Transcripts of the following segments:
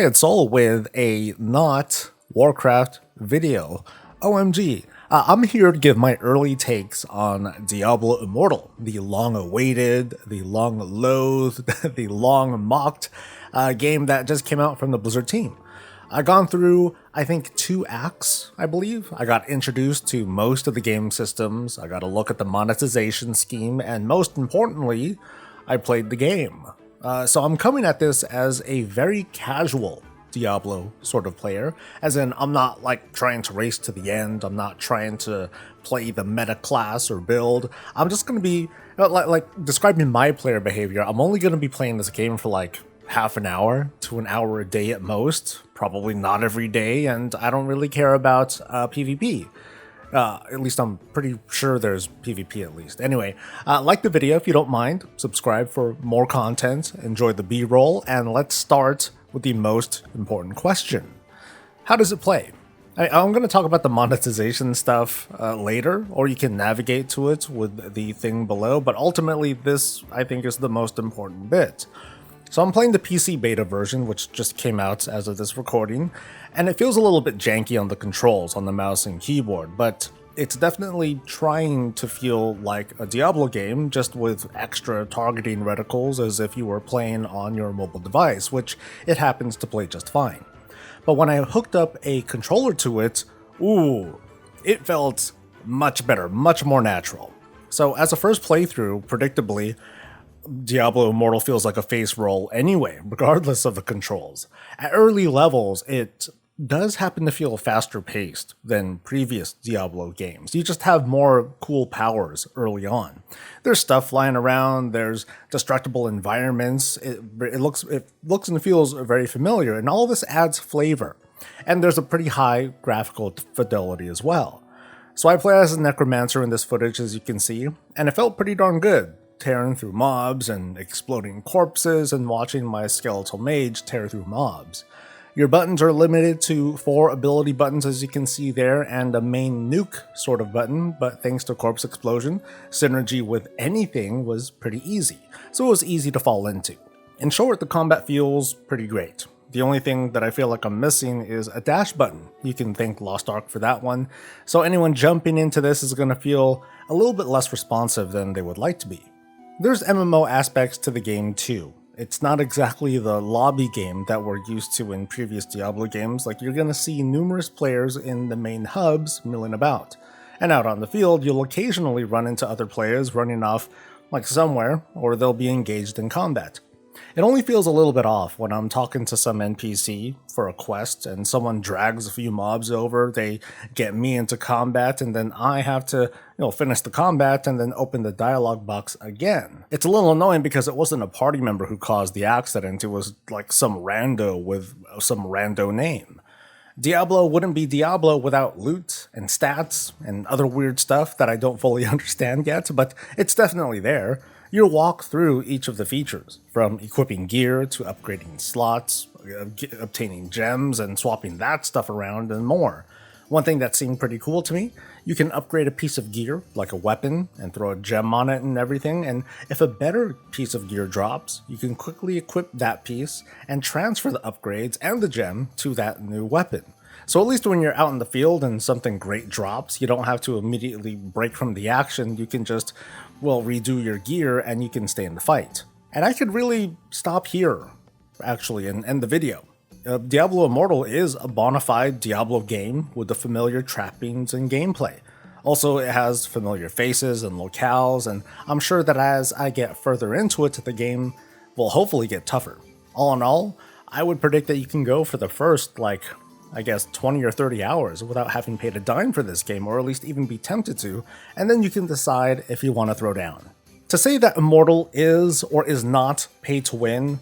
Hey, it's Soul with a not Warcraft video. OMG. I'm here to give my early takes on Diablo Immortal, the long-awaited, the long-loathed, the long-mocked game that just came out from the Blizzard team. I've gone through, I think, 2 acts, I believe. I got introduced to most of the game systems, I got a look at the monetization scheme, and most importantly, I played the game. So I'm coming at this as a very casual Diablo sort of player, as in I'm not like trying to race to the end, I'm not trying to play the meta class or build. I'm just going to be, like describing my player behavior, I'm only going to be playing this game for like half an hour to an hour a day at most, probably not every day, and I don't really care about PvP. At least I'm pretty sure there's PvP at least. Anyway, like the video if you don't mind, subscribe for more content, enjoy the B-roll, and let's start with the most important question. How does it play? I'm going to talk about the monetization stuff later, or you can navigate to it with the thing below, but ultimately this, I think, is the most important bit. So I'm playing the PC beta version, which just came out as of this recording, and it feels a little bit janky on the controls on the mouse and keyboard, but it's definitely trying to feel like a Diablo game, just with extra targeting reticles as if you were playing on your mobile device, which it happens to play just fine. But when I hooked up a controller to it, ooh, it felt much better, much more natural. So as a first playthrough, predictably, Diablo Immortal feels like a face roll anyway, regardless of the controls. At early levels, it does happen to feel faster paced than previous Diablo games. You just have more cool powers early on. There's stuff flying around, there's destructible environments, it looks and feels very familiar, and all of this adds flavor. And there's a pretty high graphical fidelity as well. So I play as a necromancer in this footage, as you can see, and it felt pretty darn good, tearing through mobs and exploding corpses and watching my skeletal mage tear through mobs. Your buttons are limited to 4 ability buttons, as you can see there, and a main nuke sort of button, but thanks to corpse explosion, synergy with anything was pretty easy, so it was easy to fall into. In short, the combat feels pretty great. The only thing that I feel like I'm missing is a dash button. You can thank Lost Ark for that one, so anyone jumping into this is going to feel a little bit less responsive than they would like to be. There's MMO aspects to the game too. It's not exactly the lobby game that we're used to in previous Diablo games, like you're gonna see numerous players in the main hubs milling about. And out on the field, you'll occasionally run into other players running off like somewhere, or they'll be engaged in combat. It only feels a little bit off when I'm talking to some NPC for a quest and someone drags a few mobs over, they get me into combat, and then I have to, finish the combat and then open the dialogue box again. It's a little annoying because it wasn't a party member who caused the accident, it was like some rando with some rando name. Diablo wouldn't be Diablo without loot and stats and other weird stuff that I don't fully understand yet, but it's definitely there. You'll walk through each of the features, from equipping gear to upgrading slots, obtaining gems and swapping that stuff around, and more. One thing that seemed pretty cool to me, you can upgrade a piece of gear, like a weapon, and throw a gem on it and everything, and if a better piece of gear drops, you can quickly equip that piece and transfer the upgrades and the gem to that new weapon. So at least when you're out in the field and something great drops, you don't have to immediately break from the action, you can just, redo your gear and you can stay in the fight. And I could really stop here, actually, and end the video. Diablo Immortal is a bona fide Diablo game with the familiar trappings and gameplay. Also, it has familiar faces and locales, and I'm sure that as I get further into it, the game will hopefully get tougher. All in all, I would predict that you can go for the first, 20 or 30 hours without having paid a dime for this game, or at least even be tempted to, and then you can decide if you want to throw down. To say that Immortal is or is not pay to win,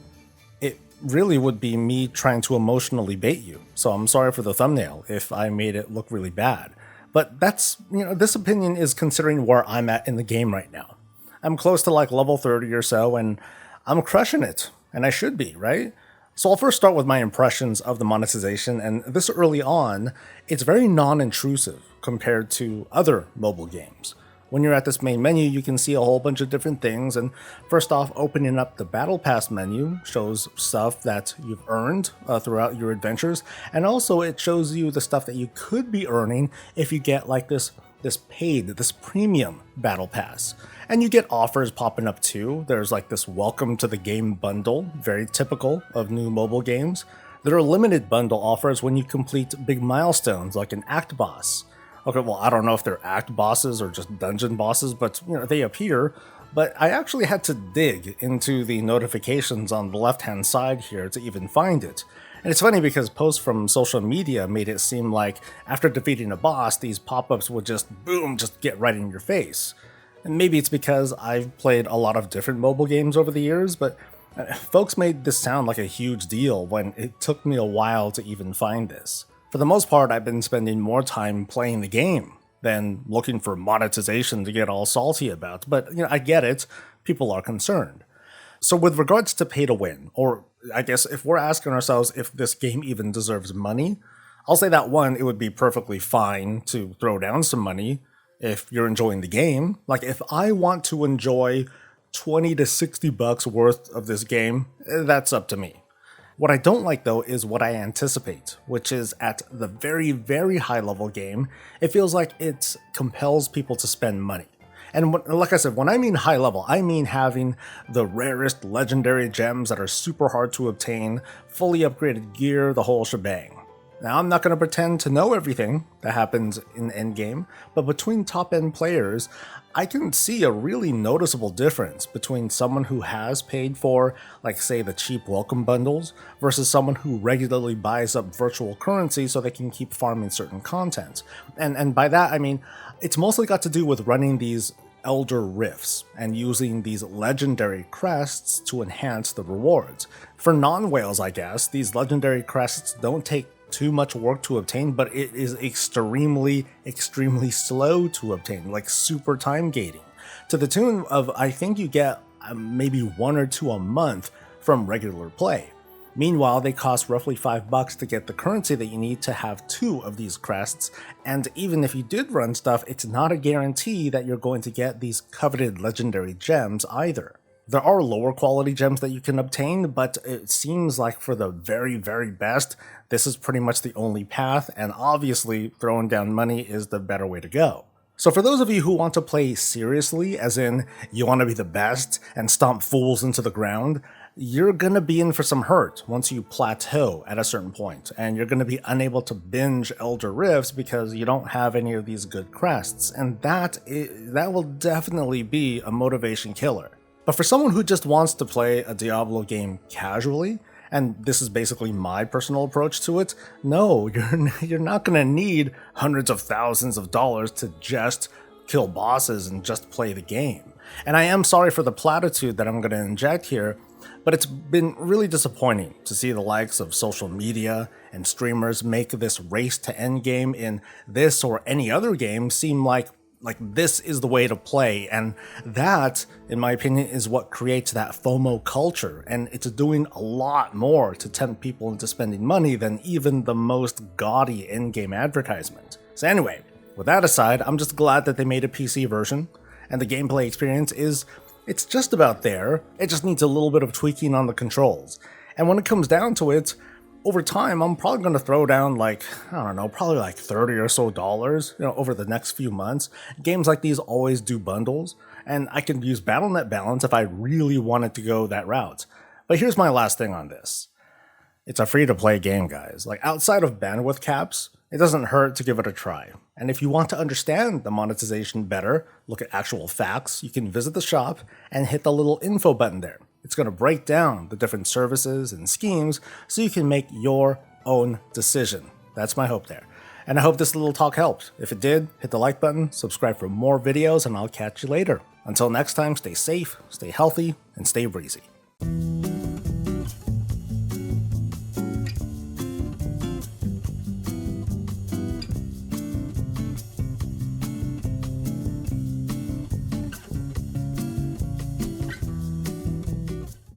it really would be me trying to emotionally bait you, so I'm sorry for the thumbnail if I made it look really bad. But that's, this opinion is considering where I'm at in the game right now. I'm close to level 30 or so, and I'm crushing it, and I should be, right? So I'll first start with my impressions of the monetization, and this early on, it's very non-intrusive compared to other mobile games. When you're at this main menu, you can see a whole bunch of different things, and first off, opening up the Battle Pass menu shows stuff that you've earned throughout your adventures, and also it shows you the stuff that you could be earning if you get like this premium Battle Pass. And you get offers popping up too. There's like this welcome to the game bundle, very typical of new mobile games. There are limited bundle offers when you complete big milestones like an act boss. Okay, well, I don't know if they're act bosses or just dungeon bosses, but they appear. But I actually had to dig into the notifications on the left-hand side here to even find it. And it's funny because posts from social media made it seem like after defeating a boss, these pop-ups would just get right in your face. And maybe it's because I've played a lot of different mobile games over the years, but folks made this sound like a huge deal when it took me a while to even find this. For the most part, I've been spending more time playing the game than looking for monetization to get all salty about, but I get it, people are concerned. So with regards to pay to win, or I guess if we're asking ourselves if this game even deserves money, I'll say that one, it would be perfectly fine to throw down some money if you're enjoying the game. Like if I want to enjoy $20 to $60 worth of this game, that's up to me. What I don't like though is what I anticipate, which is at the very, very high level game, it feels like it compels people to spend money. And like I said, when I mean high level, I mean having the rarest legendary gems that are super hard to obtain, fully upgraded gear, the whole shebang. Now, I'm not going to pretend to know everything that happens in endgame, but between top-end players, I can see a really noticeable difference between someone who has paid for, like say, the cheap welcome bundles, versus someone who regularly buys up virtual currency so they can keep farming certain content. And by that, I mean, it's mostly got to do with running these Elder Rifts and using these legendary crests to enhance the rewards. For non-whales, I guess, these legendary crests don't take too much work to obtain, but it is extremely slow to obtain, like super time gating, to the tune of I think you get maybe 1 or 2 a month from regular play. Meanwhile, they cost roughly $5 to get the currency that you need to have 2 of these crests, and even if you did run stuff, it's not a guarantee that you're going to get these coveted legendary gems either. There are lower quality gems that you can obtain, but it seems like for the very, very best, this is pretty much the only path, and obviously throwing down money is the better way to go. So for those of you who want to play seriously, as in you want to be the best and stomp fools into the ground, you're going to be in for some hurt once you plateau at a certain point, and you're going to be unable to binge Elder Rifts because you don't have any of these good crests, and that will definitely be a motivation killer. But for someone who just wants to play a Diablo game casually, and this is basically my personal approach to it, no, you're not going to need hundreds of thousands of dollars to just kill bosses and just play the game. And I am sorry for the platitude that I'm going to inject here, but it's been really disappointing to see the likes of social media and streamers make this race to endgame in this or any other game seem like this is the way to play, and that, in my opinion, is what creates that FOMO culture, and it's doing a lot more to tempt people into spending money than even the most gaudy in-game advertisement. So anyway, with that aside, I'm just glad that they made a PC version, and the gameplay experience it's just about there. It just needs a little bit of tweaking on the controls. And when it comes down to it, over time, I'm probably going to throw down probably like $30 or so over the next few months. Games like these always do bundles, and I can use BattleNet Balance if I really wanted to go that route. But here's my last thing on this. It's a free-to-play game, guys. Like, outside of bandwidth caps, it doesn't hurt to give it a try. And if you want to understand the monetization better, look at actual facts, you can visit the shop and hit the little info button there. It's going to break down the different services and schemes so you can make your own decision. That's my hope there. And I hope this little talk helped. If it did, hit the like button, subscribe for more videos, and I'll catch you later. Until next time, stay safe, stay healthy, and stay breezy.